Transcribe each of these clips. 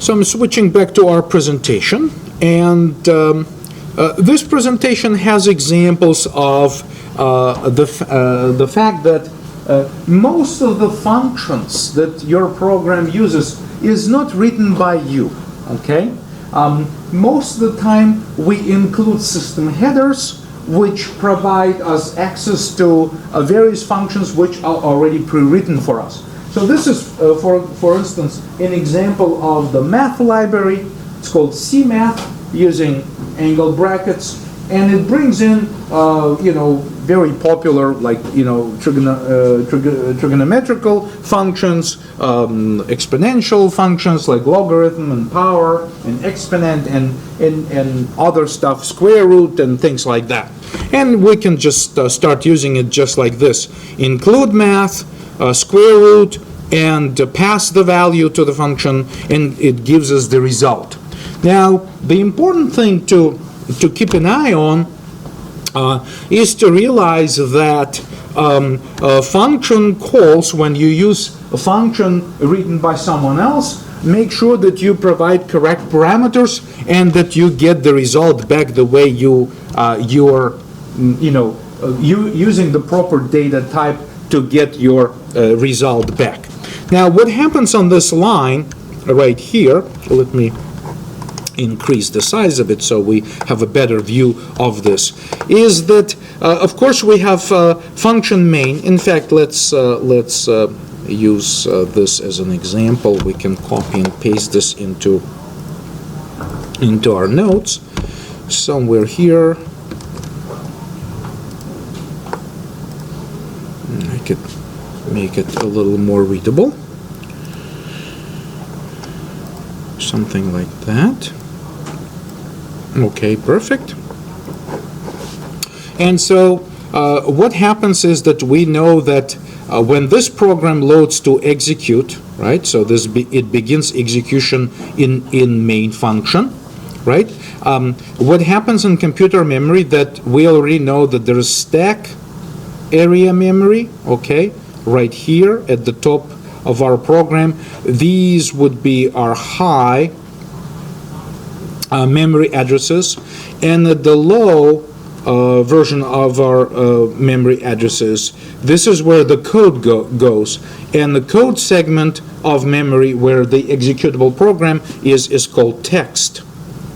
So I'm switching back to our presentation, and this presentation has examples of the fact that most of the functions that your program uses is not written by you, okay? Most of the time we include system headers which provide us access to various functions which are already pre-written for us. So this is, for instance, an example of the math library. It's called CMath, using angle brackets, and it brings in, very popular, like, trigonometrical functions, exponential functions like logarithm and power and exponent and other stuff, square root and things like that. And we can just start using it just like this. Include math, square root, and pass the value to the function, and it gives us the result. Now, the important thing to keep an eye on is to realize that function calls, when you use a function written by someone else, make sure that you provide correct parameters and that you get the result back the way you're using the proper data type to get your result back. Now, what happens on this line right here, let me increase the size of it so we have a better view of this, is that, of course, we have function main. In fact, let's use this as an example. We can copy and paste this into our notes somewhere here. I could make it a little more readable. Something like that. Okay, perfect. And so what happens is that we know that when this program loads to execute, right? So it begins execution in main function, right? What happens in computer memory, that we already know that there is stack area memory, okay, right here at the top of our program. These would be our high memory addresses, and at the low version of our memory addresses, this is where the code goes, and the code segment of memory where the executable program is called text.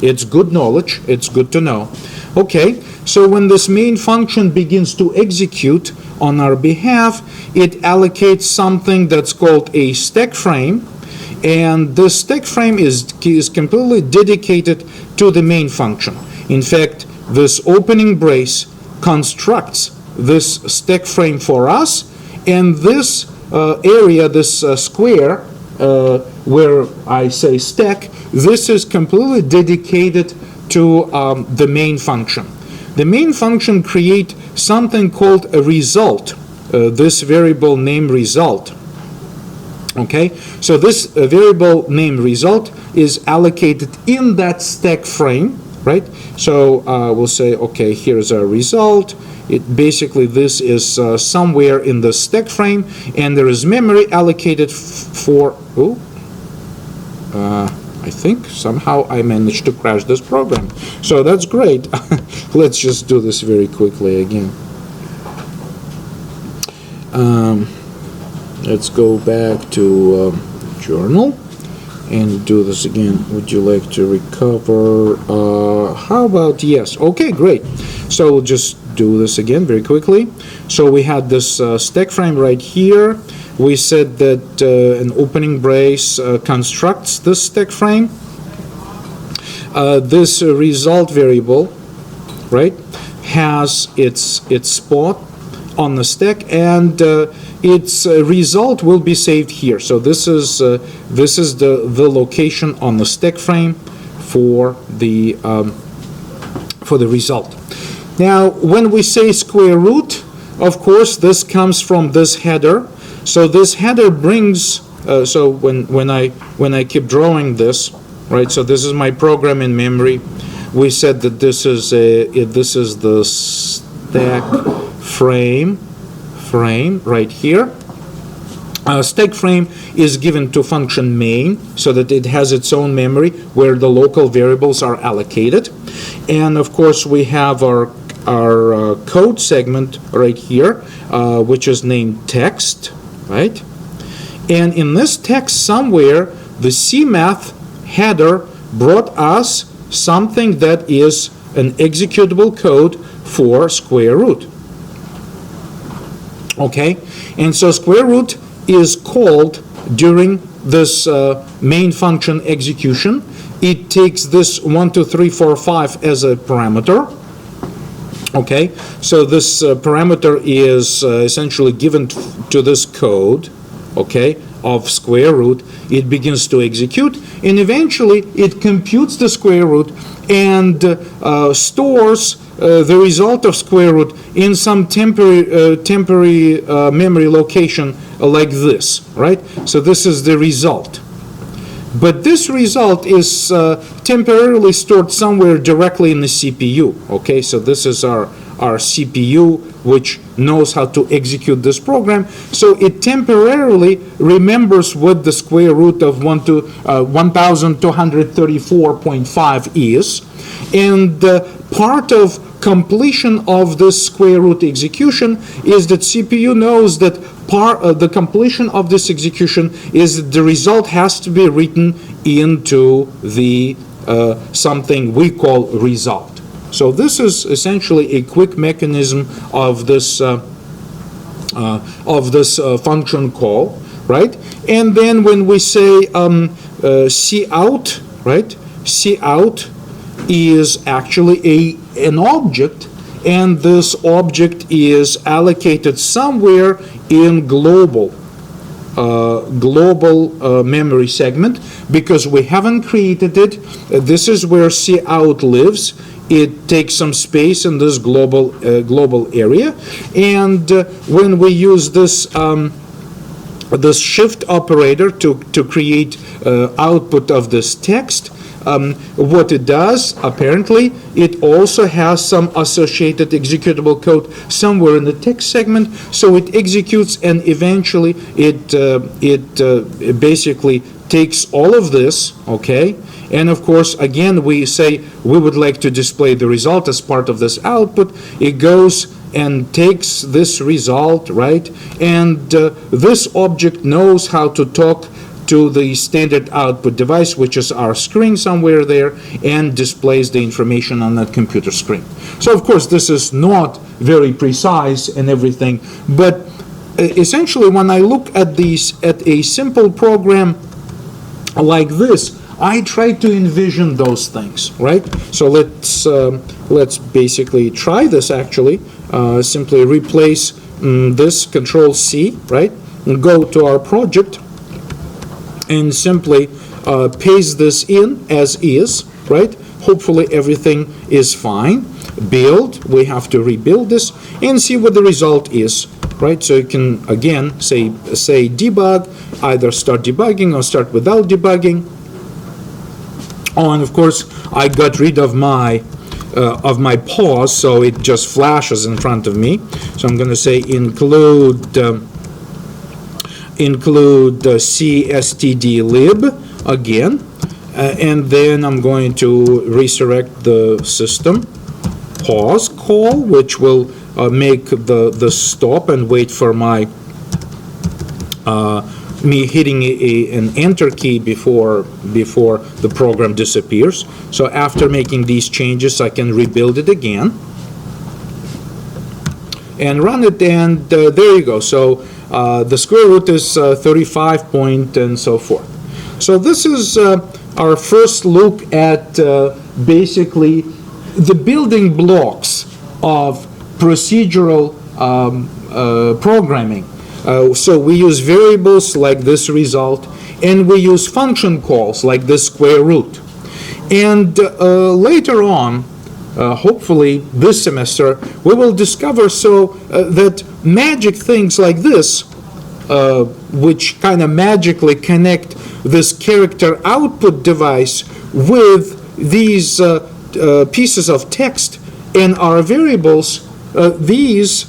It's good knowledge, it's good to know. Okay, so when this main function begins to execute on our behalf, it allocates something that's called a stack frame, and this stack frame is completely dedicated to the main function. In fact, this opening brace constructs this stack frame for us, and this area, this square, where I say stack, this is completely dedicated to the main function. The main function creates something called a result, this variable name result. Okay, so this variable name result is allocated in that stack frame, right? So we'll say, okay, here's our result. Basically, this is somewhere in the stack frame, and there is memory allocated for. I think somehow I managed to crash this program. So that's great. Let's just do this very quickly again. Let's go back to journal and do this again. Would you like to recover? How about yes? Okay, great. So we'll just do this again very quickly. So we had this stack frame right here. We said that an opening brace constructs this stack frame. This result variable, right, has its spot on the stack, and its result will be saved here. So this is the location on the stack frame for the result. Now, when we say square root, of course, this comes from this header. So this header brings. So when I keep drawing this, right? So this is my program in memory. We said that this is the stack frame right here. Stack frame is given to function main so that it has its own memory where the local variables are allocated. And of course we have our code segment right here, which is named text, right? And in this text somewhere, the CMath header brought us something that is an executable code for square root. Okay, and so square root is called during this main function execution. It takes this 1, 2, 3, 4, 5 as a parameter. Okay, so this parameter is essentially given to this code, okay, of square root. It begins to execute, and eventually it computes the square root and stores the result of square root in some temporary memory location like this, right? So this is the result. But this result is temporarily stored somewhere directly in the CPU, okay? So this is our CPU, which knows how to execute this program. So it temporarily remembers what the square root of 1234.5 is. And part of completion of this square root execution is that CPU knows that the completion of this execution is that the result has to be written into the something we call result. So this is essentially a quick mechanism of this function call, right? And then when we say cout, right? Cout is actually an object, and this object is allocated somewhere in global memory segment because we haven't created it. This is where cout lives. It takes some space in this global area, and when we use this this shift operator to create output of this text, what it does, apparently, it also has some associated executable code somewhere in the text segment, so it executes, and eventually it basically takes all of this, okay? And of course, again, we say we would like to display the result as part of this output. It goes and takes this result, right? And this object knows how to talk to the standard output device, which is our screen somewhere there, and displays the information on that computer screen. So of course this is not very precise and everything, but essentially when I look at a simple program like this, I try to envision those things, right? So let's basically try this actually. Simply replace this Control-C, right? And go to our project and simply paste this in as is, right? Hopefully everything is fine. Build, we have to rebuild this and see what the result is, right? So you can again say debug, either start debugging or start without debugging. Oh, and of course I got rid of my pause, so it just flashes in front of me. So I'm going to say include cstdlib again, and then I'm going to resurrect the system pause call, which will make the stop and wait for my me hitting an enter key before the program disappears. So after making these changes, I can rebuild it again and run it, and there you go. So the square root is 35 point and so forth. So this is our first look at basically the building blocks of procedural programming. So we use variables like this result, and we use function calls like this square root. And later on, hopefully this semester, we will discover that magic things like this, which kind of magically connect this character output device with these pieces of text and our variables, these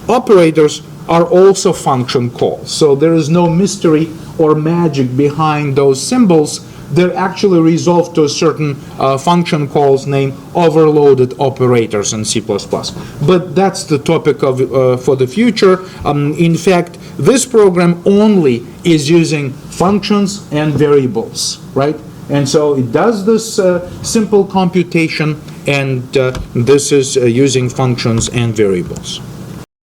operators are also function calls. So there is no mystery or magic behind those symbols. They're actually resolved to a certain function calls named overloaded operators in C++. But that's the topic of for the future. In fact, this program only is using functions and variables, right? And so it does this simple computation, and this is using functions and variables.